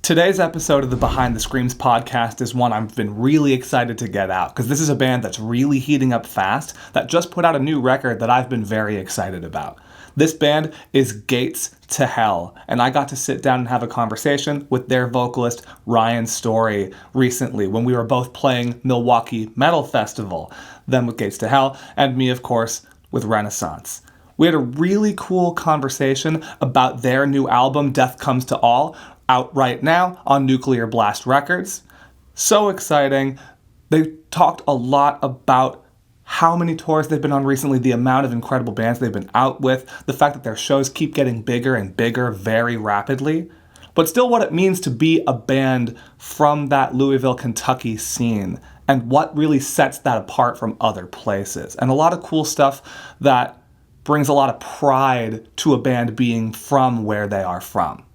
Today's episode of the Behind the Screams podcast is one I've been really excited to get out, because this is a band that's really heating up fast, that just put out a new record that I've been very excited about. This band is Gates to Hell, and I got to sit down and have a conversation with their vocalist Ryan Storey recently when we were both playing Milwaukee Metal Festival, them with Gates to Hell, and me, of course, with RENESANS. We had a really cool conversation about their new album, Death Comes to All, out right now on Nuclear Blast Records. So exciting. They talked a lot about how many tours they've been on recently, the amount of incredible bands they've been out with, the fact that their shows keep getting bigger and bigger very rapidly, but still what it means to be a band from that Louisville, Kentucky scene, and what really sets that apart from other places. And a lot of cool stuff that brings a lot of pride to a band being from where they are from.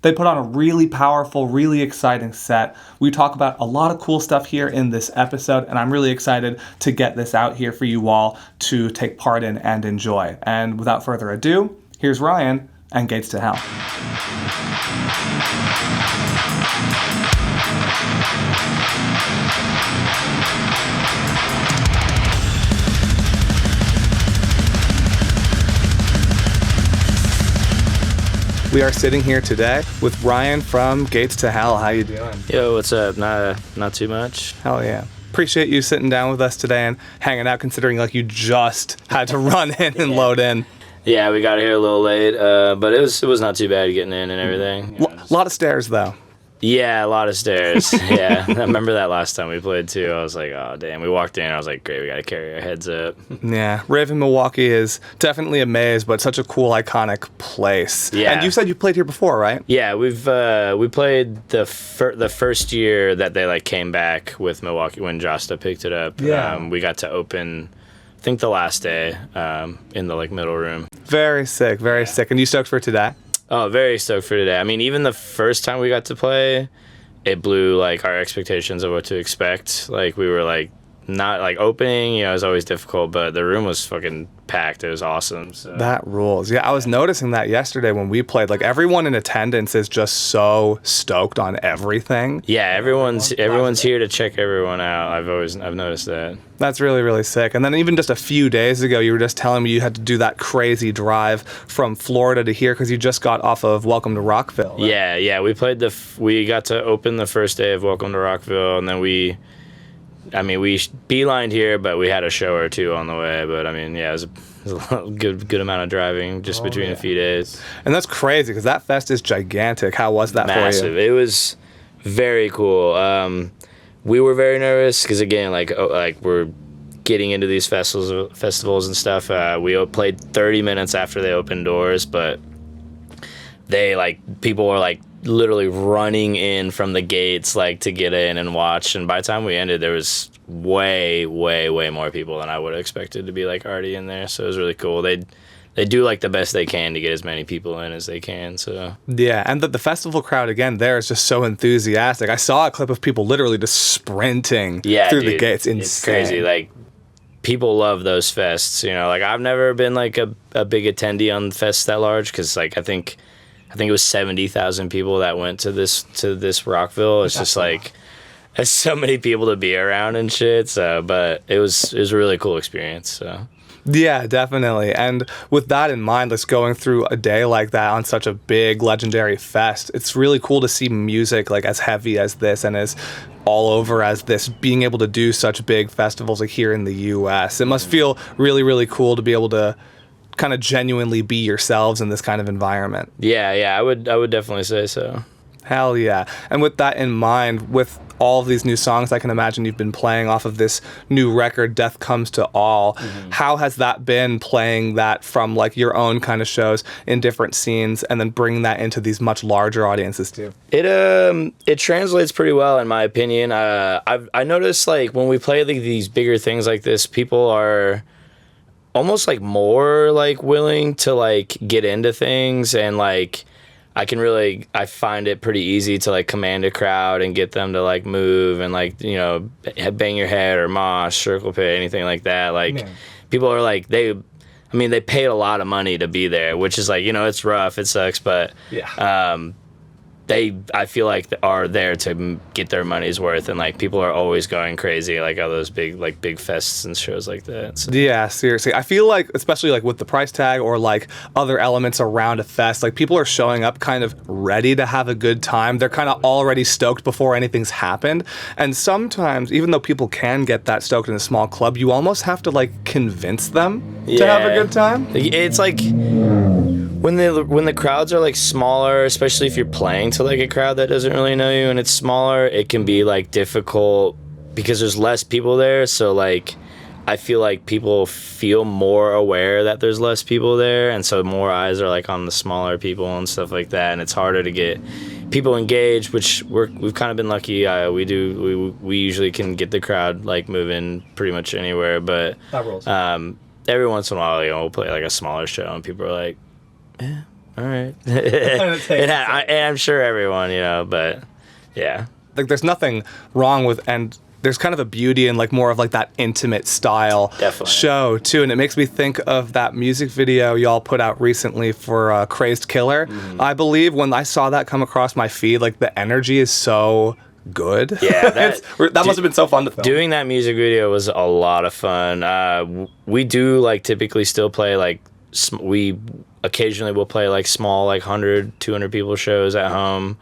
They put on a really powerful, really exciting set. We talk about a lot of cool stuff here in this episode, and I'm really excited to get this out here for you all to take part in and enjoy. And without further ado, here's Ryan and Gates to Hell. We are sitting here today with Ryan from Gates to Hell. How you doing? Yo, what's up? Not too much. Hell yeah. Appreciate you sitting down with us today and hanging out, considering like you just had to run in and load in. Yeah, we got here a little late, but it was not too bad getting in and everything. A lot of stairs though. Yeah, a lot of stairs. Yeah, I remember that last time we played too. I was like, oh damn. We walked in, I was like, great, we gotta carry our heads up. Yeah, Raven Milwaukee is definitely a maze, but such a cool, iconic place. Yeah. And you said you played here before, right? Yeah, we played the first year that they like came back with Milwaukee when Josta picked it up. Yeah. We got to open, I think the last day, in the like middle room. Very sick, very sick. And you stoked for today? Oh, very stoked for today. I mean, even the first time we got to play, it blew like our expectations of what to expect. Like we were like not like opening, it was always difficult, but the room was fucking packed. It was awesome. So. That rules. Yeah, I was noticing that yesterday when we played. Like everyone in attendance is just so stoked on everything. Yeah, everyone's here to check everyone out. I've noticed that. That's really, really sick. And then even just a few days ago, you were just telling me you had to do that crazy drive from Florida to here because you just got off of Welcome to Rockville. Right? Yeah. We played we got to open the first day of Welcome to Rockville, and then we beelined here, but we had a show or two on the way. But I mean, yeah, it was a good amount of driving just between a few days. And that's crazy because that fest is gigantic. How was that Massive. for you? It was very cool. We were very nervous because again, like we're getting into these festivals and stuff. We played 30 minutes after they opened doors, but people were like literally running in from the gates like to get in and watch, and by the time we ended there was way more people than I would have expected to be like already in there. So it was really cool. They do like the best they can to get as many people in as they can. So yeah, and the festival crowd again there is just so enthusiastic. I saw a clip of people literally just sprinting through the gates. Insane. It's crazy. Like people love those fests, like I've never been like a big attendee on fests that large because like I think it was 70,000 people that went to this Rockville. It's just like there's so many people to be around and shit. So, but it was a really cool experience. So. Yeah, definitely. And with that in mind, let's going through a day like that on such a big legendary fest. It's really cool to see music like as heavy as this and as all over as this, being able to do such big festivals like here in the U.S. It must feel really, really cool to be able to kind of genuinely be yourselves in this kind of environment. Yeah, I would definitely say so. Hell yeah. And with that in mind, with all of these new songs I can imagine you've been playing off of this new record, Death Comes to All, how has that been playing that from like your own kind of shows in different scenes and then bringing that into these much larger audiences too? It translates pretty well in my opinion. I noticed like when we play like these bigger things like this, people are almost like more like willing to like get into things, and like I find it pretty easy to like command a crowd and get them to like move and like, bang your head or mosh, circle pit, anything like that. Like people are like, they paid a lot of money to be there, which is like, it's rough, it sucks, but I feel like are there to get their money's worth, and like people are always going crazy like all those big fests and shows like that. So. Yeah, seriously. I feel like, especially like with the price tag or like other elements around a fest, like people are showing up kind of ready to have a good time. They're kind of already stoked before anything's happened. And sometimes, even though people can get that stoked in a small club, you almost have to like convince them to have a good time. It's like when the crowds are like smaller, especially if you're playing to like a crowd that doesn't really know you and it's smaller, it can be like difficult because there's less people there. So like I feel like people feel more aware that there's less people there, and so more eyes are like on the smaller people and stuff like that, and it's harder to get people engaged, which we've kind of been lucky. We usually can get the crowd like moving pretty much anywhere, but That rolls. Every once in a while, we'll play like a smaller show and people are like, yeah, all right. And I'm sure everyone, but yeah. Like there's nothing wrong with, and there's kind of a beauty in like more of like that intimate style Definitely. show too. And it makes me think of that music video y'all put out recently for Crazed Killer. I believe when I saw that come across my feed, like the energy is so good. Yeah, that must have been so fun to film. Doing that music video was a lot of fun. We do like typically still play like we occasionally will play like small like 100, 200 people shows at home.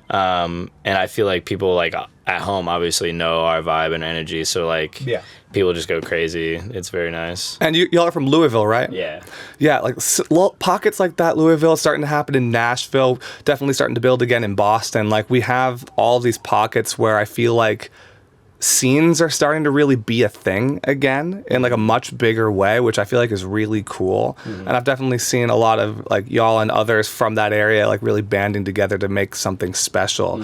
And I feel like people like at home obviously know our vibe and energy, so like people just go crazy. It's very nice. And y'all are from Louisville, right? Yeah, like pockets like that. Louisville is starting to happen in Nashville, definitely starting to build again in Boston. Like we have all these pockets where I feel like scenes are starting to really be a thing again in like a much bigger way, which I feel like is really cool. And I've definitely seen a lot of like y'all and others from that area like really banding together to make something special.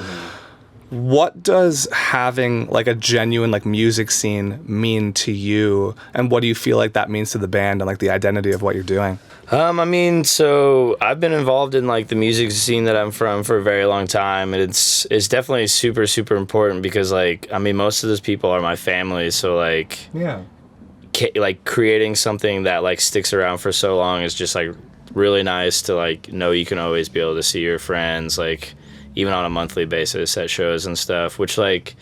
What does having like a genuine like music scene mean to you, and what do you feel like that means to the band and like the identity of what you're doing? I mean, so I've been involved in like the music scene that I'm from for a very long time, and it's definitely super, super important because like, I mean, most of those people are my family, so like, like creating something that like sticks around for so long is just like really nice to like know you can always be able to see your friends like even on a monthly basis at shows and stuff, which like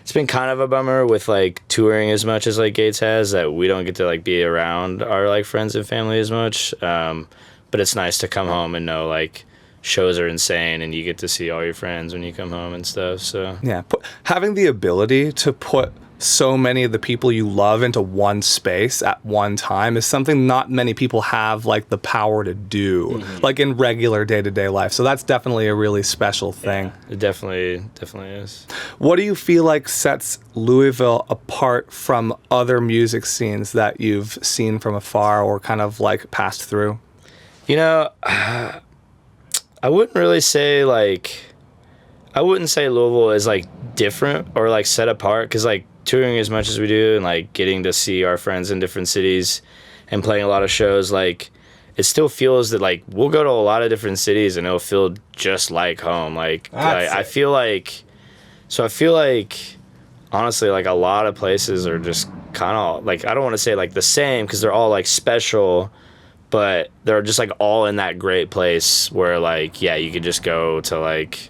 it's been kind of a bummer with like touring as much as like Gates has, that we don't get to like be around our like friends and family as much. But it's nice to come home and know like shows are insane and you get to see all your friends when you come home and stuff. So yeah, having the ability to put so many of the people you love into one space at one time is something not many people have like the power to do like in regular day-to-day life. So that's definitely a really special thing. Yeah, it definitely is. What do you feel like sets Louisville apart from other music scenes that you've seen from afar or kind of like passed through? I wouldn't really say Louisville is like different or like set apart, because like touring as much as we do and like getting to see our friends in different cities and playing a lot of shows, like it still feels that like we'll go to a lot of different cities and it'll feel just like home. Like I feel like honestly like a lot of places are just kind of like, I don't want to say like the same because they're all like special, but they're just like all in that great place where like, yeah, you could just go to like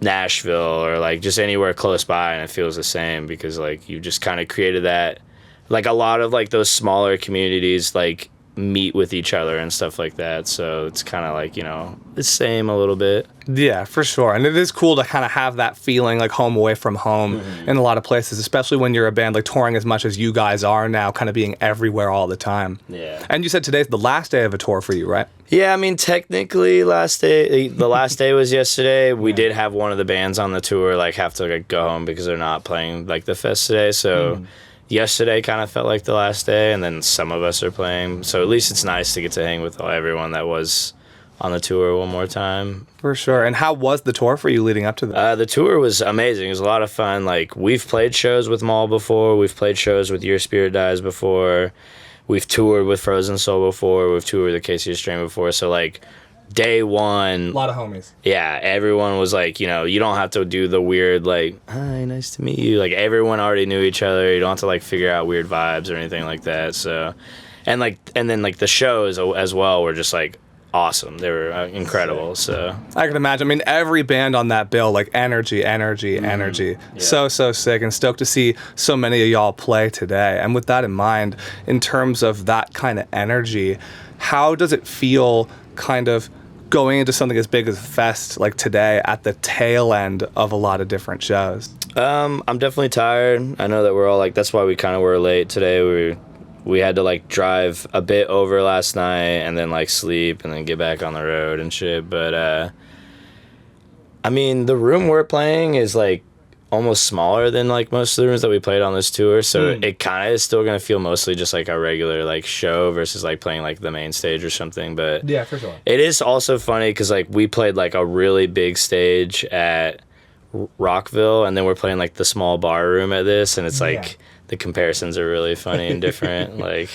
Nashville or like just anywhere close by and it feels the same, because like you just kind of created that, like a lot of like those smaller communities like meet with each other and stuff like that, so it's kind of like the same a little bit. Yeah, for sure. And it is cool to kind of have that feeling like home away from home in a lot of places, especially when you're a band like touring as much as you guys are now, kind of being everywhere all the time. Yeah. And you said today's the last day of a tour for you, right? Yeah, I mean, technically the last day was yesterday. We did have one of the bands on the tour like have to like go home because they're not playing like the fest today, so yesterday kind of felt like the last day, and then some of us are playing, so at least it's nice to get to hang with everyone that was on the tour one more time. For sure. And how was the tour for you leading up to that? The tour was amazing. It was a lot of fun. Like, we've played shows with Maul before. We've played shows with Your Spirit Dies before. We've toured with Frozen Soul before. We've toured with the KC Strain before. So, like, day one, A lot of homies. yeah, everyone was like, you don't have to do the weird, like, hi, nice to meet you. Like, everyone already knew each other. You don't have to, like, figure out weird vibes or anything like that. So, and then, like, the shows as well were just, like, awesome. They were incredible. So I can imagine. I mean, every band on that bill, like energy. Yeah. So sick, and stoked to see so many of y'all play today. And with that in mind, in terms of that kind of energy, how does it feel kind of going into something as big as a fest like today at the tail end of a lot of different shows? I'm definitely tired. I know that we're all like, that's why we kind of were late today. We had to like drive a bit over last night and then like sleep and then get back on the road and shit. But I mean, the room we're playing is like almost smaller than like most of the rooms that we played on this tour, so it kind of is still gonna feel mostly just like a regular like show versus like playing like the main stage or something. But yeah, for sure. It is also funny because like we played like a really big stage at Rockville, and then we're playing like the small bar room at this, and it's like the comparisons are really funny and different. Like,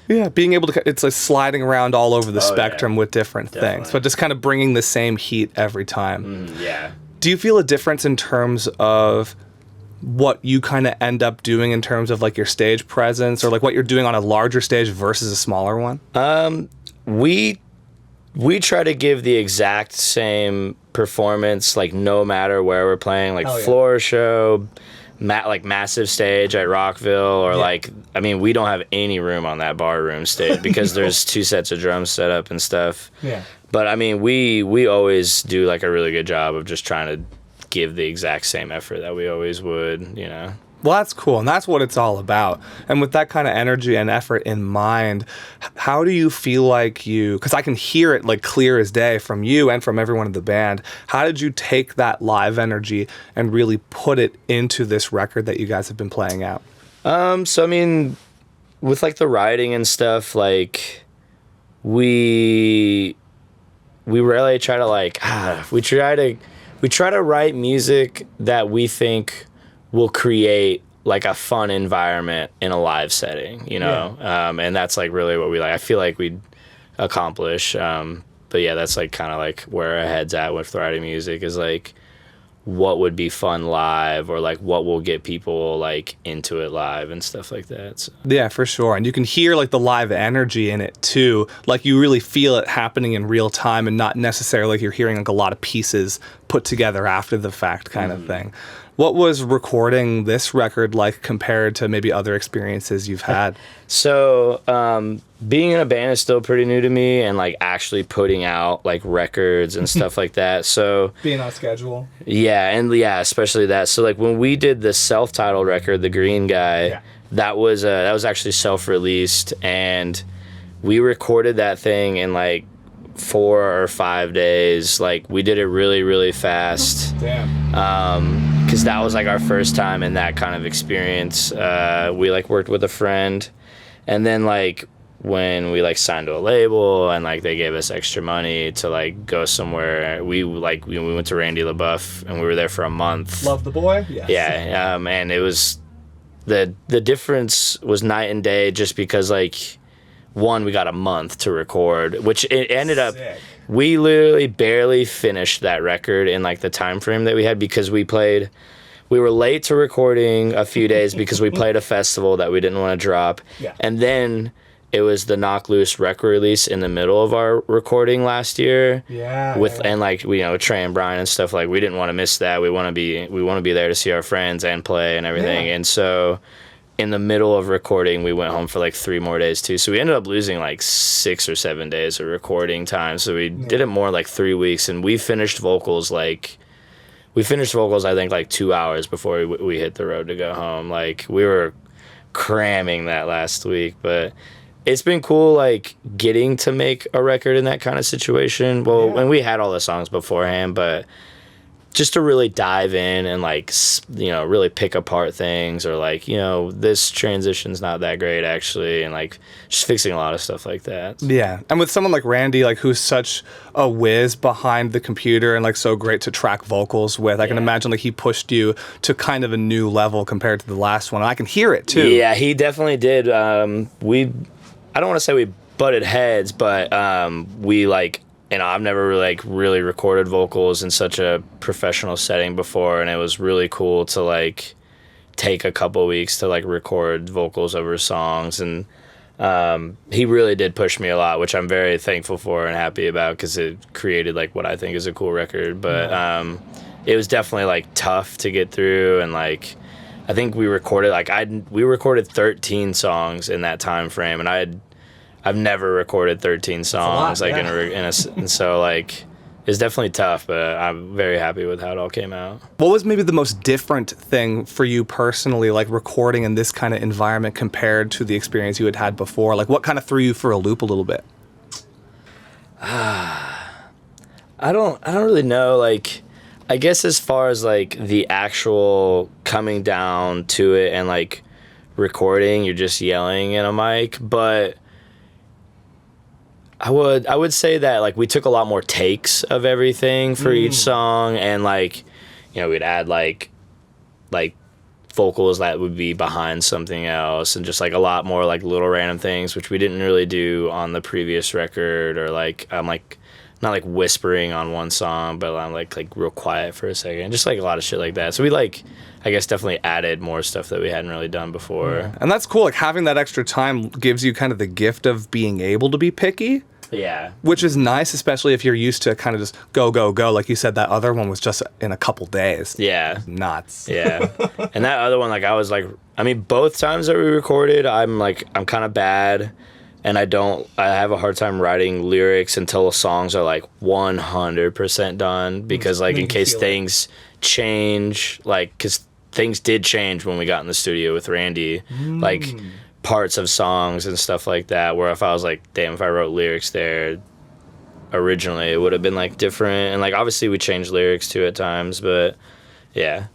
yeah, being able to, it's like sliding around all over the spectrum with different things, but just kind of bringing the same heat every time. Yeah. Do you feel a difference in terms of what you kind of end up doing in terms of like your stage presence, or like what you're doing on a larger stage versus a smaller one? We try to give the exact same performance, like no matter where we're playing, like floor show, like massive stage at Rockville, or like, I mean, we don't have any room on that bar room stage because there's 2 sets of drums set up and stuff. Yeah. But I mean, we always do like a really good job of just trying to give the exact same effort that we always would, you know. Well, that's cool, and that's what it's all about. And with that kind of energy and effort in mind, how do you feel like because I can hear it like clear as day from you and from everyone in the band, how did you take that live energy and really put it into this record that you guys have been playing out? So I mean, with like the writing and stuff, like we rarely try to like, we try to write music that we think will create like a fun environment in a live setting, you know? And that's like really what we like. I feel like we'd accomplish. But yeah, that's like kind of like where our head's at with writing music, is like what would be fun live, or like what will get people like into it live and stuff like that. So. Yeah, for sure. And you can hear like the live energy in it too. Like you really feel it happening in real time, and not necessarily like you're hearing like a lot of pieces put together after the fact kind of thing. What was recording this record like compared to maybe other experiences you've had? So, being in a band is still pretty new to me, and like actually putting out like records and stuff like that. So being on schedule. Yeah, and especially that. So like when we did the self-titled record, The Green Guy, that was actually self-released, and we recorded that thing in like 4 or 5 days. Like we did it really, really fast. Damn. Because that was like our first time in that kind of experience. We like worked with a friend, and then like when we like signed to a label and like they gave us extra money to like go somewhere, we went to Randy LaBeouf, and we were there for a month. Love the boy. Yes. Yeah. And it was the difference was night and day, just because like one, we got a month to record, which it ended up. We literally barely finished that record in like the time frame that we had, because we were late to recording a few days because we played a festival that we didn't want to drop. Yeah. And then it was the Knock Loose record release in the middle of our recording last year. Yeah. And like, you know, Trey and Brian and stuff, like we didn't want to miss that. We want to be there to see our friends and play and everything. Yeah. And so in the middle of recording, we went home for like 3 more days too. So we ended up losing like 6 or 7 days of recording time. So we did it more like 3 weeks, and we finished vocals I think like 2 hours before we hit the road to go home. Like we were cramming that last week, but it's been cool like getting to make a record in that kind of situation. Well, and we had all the songs beforehand, but just to really dive in and like, you know, really pick apart things, or like, you know, this transition's not that great actually, and like just fixing a lot of stuff like that. Yeah. And with someone like Randy, like who's such a whiz behind the computer and like so great to track vocals with, I can imagine like he pushed you to kind of a new level compared to the last one. And I can hear it too. Yeah, he definitely did. I don't want to say we butted heads, but we like, you know, I've never really recorded vocals in such a professional setting before, and it was really cool to like take a couple weeks to like record vocals over songs. And he really did push me a lot, which I'm very thankful for and happy about, because it created like what I think is a cool record. But it was definitely like tough to get through, and like I think we recorded we recorded 13 songs in that time frame, and I've never recorded 13 songs like and so like it's definitely tough, but I'm very happy with how it all came out. What was maybe the most different thing for you personally, like recording in this kind of environment compared to the experience you had before? Like what kind of threw you for a loop a little bit? I don't really know. Like, I guess as far as like the actual coming down to it and like recording, you're just yelling in a mic, but I would say that like we took a lot more takes of everything for each song, and like, you know, we'd add like vocals that would be behind something else, and just like a lot more like little random things, which we didn't really do on the previous record. Or like I'm like not like whispering on one song, but I'm like real quiet for a second, just like a lot of shit like that. So we like, I guess, definitely added more stuff that we hadn't really done before. Yeah. And that's cool. Like having that extra time gives you kind of the gift of being able to be picky. Yeah. Which is nice, especially if you're used to kind of just go, go, go. Like you said, that other one was just in a couple days. Yeah. Nuts. Yeah. And that other one, like I was like, I mean, both times that we recorded, I'm kind of bad. And I have a hard time writing lyrics until the songs are like 100% done, because like in case things change, like, because things did change when we got in the studio with Randy, like parts of songs and stuff like that, where if I was like, damn, if I wrote lyrics there originally, it would have been like different. And like obviously we changed lyrics too at times, but yeah.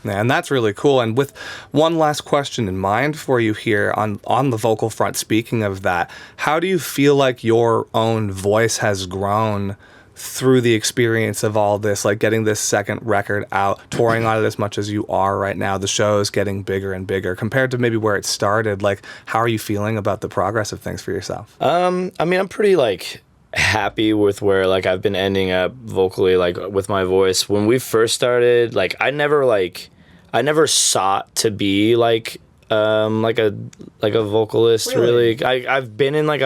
And that's really cool. And with one last question in mind for you here on the vocal front, speaking of that, how do you feel like your own voice has grown through the experience of all this, like getting this second record out, touring on it as much as you are right now, the show's getting bigger and bigger compared to maybe where it started? Like, how are you feeling about the progress of things for yourself? I mean, I'm pretty like happy with where like I've been ending up vocally, like with my voice. When we first started, like I never sought to be like a vocalist. Really. I've been in like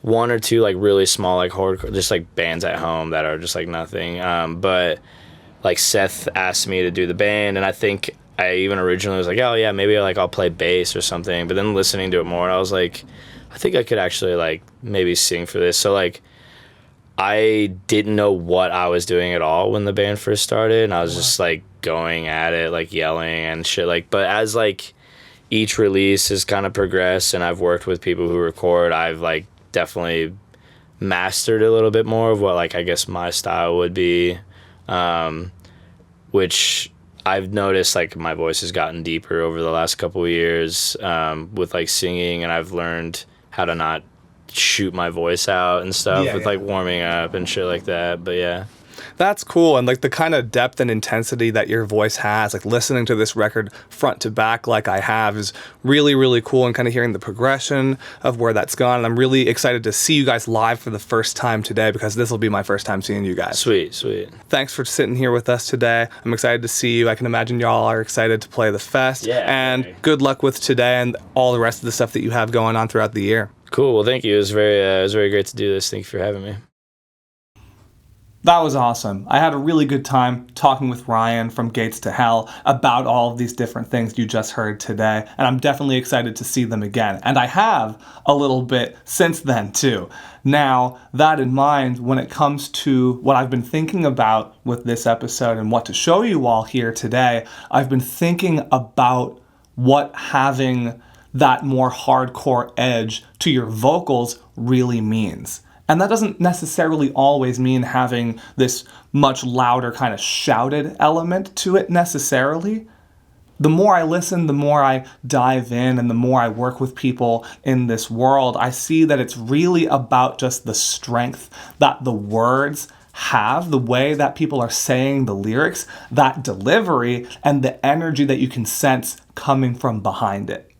one or two like really small like hardcore just like bands at home that are just like nothing. But like Seth asked me to do the band, and I think I even originally was like, oh yeah, maybe like I'll play bass or something. But then listening to it more, I was like, I think I could actually like maybe sing for this. So like I didn't know what I was doing at all when the band first started, and I was just like going at it, like yelling and shit. Like, but as like each release has kind of progressed and I've worked with people who record, I've like definitely mastered a little bit more of what like I guess my style would be, which I've noticed like my voice has gotten deeper over the last couple of years with like singing, and I've learned how to not shoot my voice out and stuff with like warming up and shit like that. But yeah. That's cool. And like the kind of depth and intensity that your voice has, like listening to this record front to back like I have, is really, really cool, and kind of hearing the progression of where that's gone. And I'm really excited to see you guys live for the first time today, because this will be my first time seeing you guys. Sweet. Thanks for sitting here with us today. I'm excited to see you. I can imagine y'all are excited to play the fest. Yeah. And good luck with today and all the rest of the stuff that you have going on throughout the year. Cool. Well, thank you. It was very great to do this. Thank you for having me. That was awesome. I had a really good time talking with Ryan from Gates to Hell about all of these different things you just heard today, and I'm definitely excited to see them again. And I have a little bit since then too. Now, that in mind, when it comes to what I've been thinking about with this episode and what to show you all here today, I've been thinking about what having that more hardcore edge to your vocals really means. And that doesn't necessarily always mean having this much louder kind of shouted element to it necessarily. The more I listen, the more I dive in, and the more I work with people in this world, I see that it's really about just the strength that the words have, the way that people are saying the lyrics, that delivery, and the energy that you can sense coming from behind it.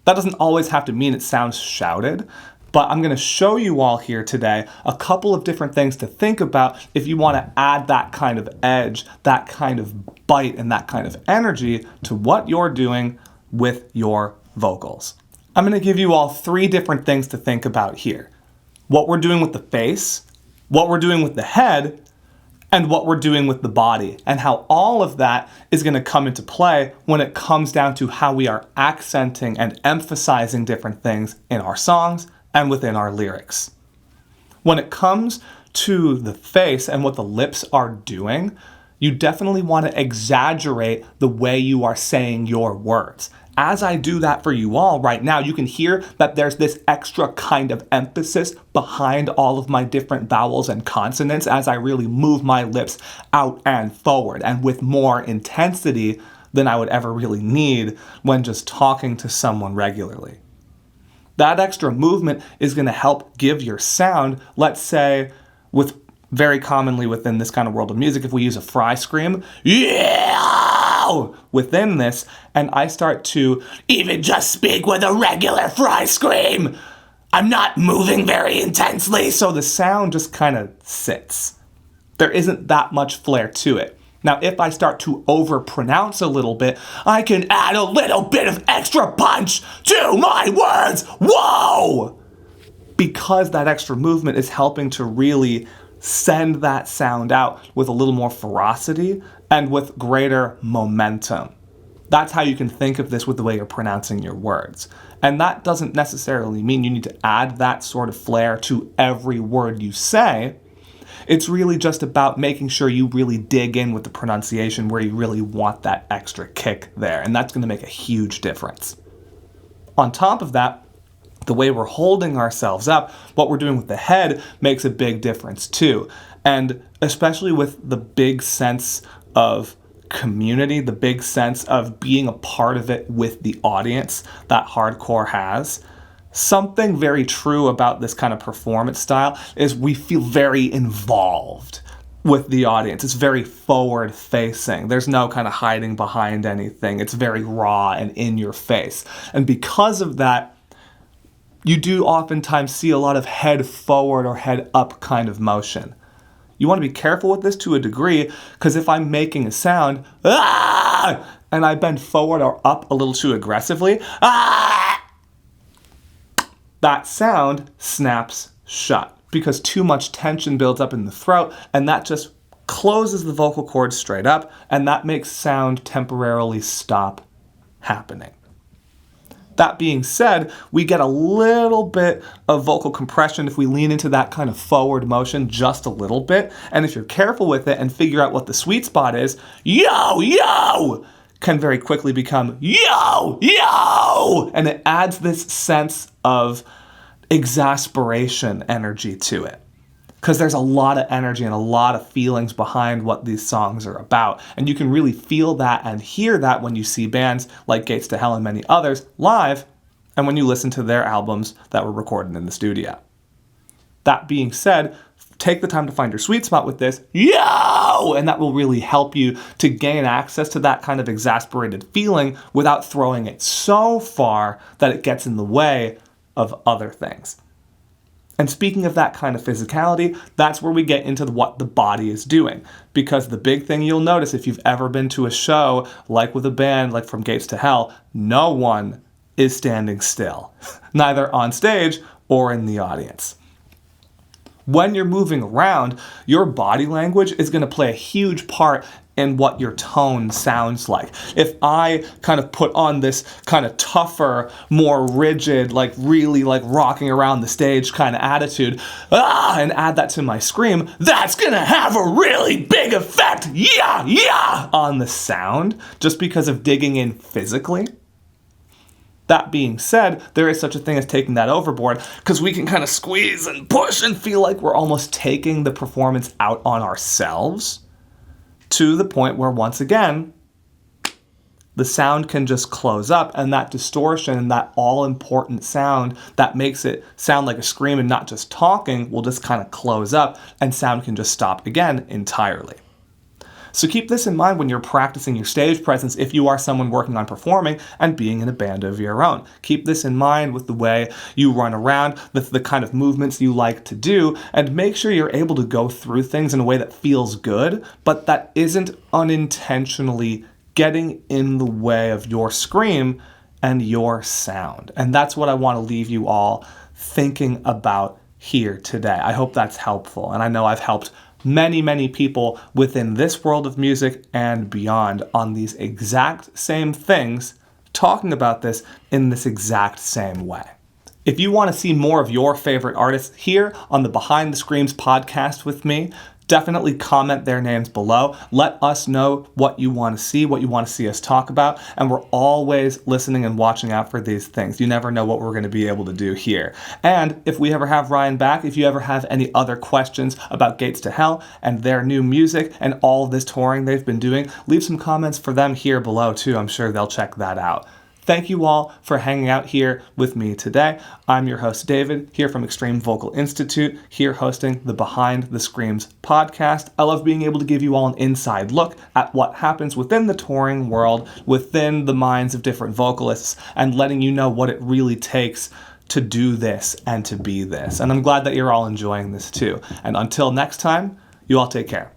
That doesn't always have to mean it sounds shouted, but I'm going to show you all here today a couple of different things to think about if you want to add that kind of edge, that kind of bite, and that kind of energy to what you're doing with your vocals. I'm going to give you all 3 different things to think about here. What we're doing with the face, what we're doing with the head, and what we're doing with the body, and how all of that is going to come into play when it comes down to how we are accenting and emphasizing different things in our songs and within our lyrics. When it comes to the face and what the lips are doing, you definitely want to exaggerate the way you are saying your words. As I do that for you all right now, you can hear that there's this extra kind of emphasis behind all of my different vowels and consonants as I really move my lips out and forward, and with more intensity than I would ever really need when just talking to someone regularly. That extra movement is going to help give your sound, let's say, with very commonly within this kind of world of music, if we use a fry scream, yeah! Within this, and I start to even just speak with a regular fry scream, I'm not moving very intensely, so the sound just kind of sits. There isn't that much flair to it. Now, if I start to overpronounce a little bit, I can add a little bit of extra punch to my words. Whoa! Because that extra movement is helping to really send that sound out with a little more ferocity and with greater momentum. That's how you can think of this with the way you're pronouncing your words. And that doesn't necessarily mean you need to add that sort of flair to every word you say. It's really just about making sure you really dig in with the pronunciation where you really want that extra kick there. And that's going to make a huge difference. On top of that, the way we're holding ourselves up, what we're doing with the head makes a big difference too. And especially with the big sense of community, the big sense of being a part of it with the audience that hardcore has, something very true about this kind of performance style is we feel very involved with the audience. It's very forward facing. There's no kind of hiding behind anything. It's very raw and in your face. And because of that, you do oftentimes see a lot of head forward or head up kind of motion. You want to be careful with this to a degree, because if I'm making a sound, ah, and I bend forward or up a little too aggressively, ah, that sound snaps shut because too much tension builds up in the throat, and that just closes the vocal cords straight up, and that makes sound temporarily stop happening. That being said, we get a little bit of vocal compression if we lean into that kind of forward motion just a little bit. And if you're careful with it and figure out what the sweet spot is, yo, yo, can very quickly become yo, yo. And it adds this sense of exasperation energy to it. Because there's a lot of energy and a lot of feelings behind what these songs are about. And you can really feel that and hear that when you see bands like Gates to Hell and many others live, and when you listen to their albums that were recorded in the studio. That being said, take the time to find your sweet spot with this, yo! And that will really help you to gain access to that kind of exasperated feeling without throwing it so far that it gets in the way of other things. And speaking of that kind of physicality, that's where we get into what the body is doing. Because the big thing you'll notice if you've ever been to a show, like with a band like From Gates to Hell, no one is standing still, neither on stage or in the audience. When you're moving around, your body language is going to play a huge part in what your tone sounds like. If I kind of put on this kind of tougher, more rigid, like really like rocking around the stage kind of attitude, and add that to my scream, that's going to have a really big effect, yeah, yeah, on the sound, just because of digging in physically. That being said, there is such a thing as taking that overboard, because we can kind of squeeze and push and feel like we're almost taking the performance out on ourselves, to the point where, once again, the sound can just close up, and that distortion and that all-important sound that makes it sound like a scream and not just talking will just kind of close up, and sound can just stop again entirely. So keep this in mind when you're practicing your stage presence if you are someone working on performing and being in a band of your own. Keep this in mind with the way you run around, with the kind of movements you like to do, and make sure you're able to go through things in a way that feels good, but that isn't unintentionally getting in the way of your scream and your sound. And that's what I want to leave you all thinking about here today. I hope that's helpful. And I know I've helped many, many people within this world of music and beyond on these exact same things, talking about this in this exact same way. If you want to see more of your favorite artists here on the Behind the Screams podcast with me, definitely comment their names below. Let us know what you want to see, what you want to see us talk about, and we're always listening and watching out for these things. You never know what we're going to be able to do here. And if we ever have Ryan back, if you ever have any other questions about Gates to Hell and their new music and all this touring they've been doing, leave some comments for them here below too. I'm sure they'll check that out. Thank you all for hanging out here with me today. I'm your host, David, here from Extreme Vocal Institute, here hosting the Behind the Screams podcast. I love being able to give you all an inside look at what happens within the touring world, within the minds of different vocalists, and letting you know what it really takes to do this and to be this. And I'm glad that you're all enjoying this too. And until next time, you all take care.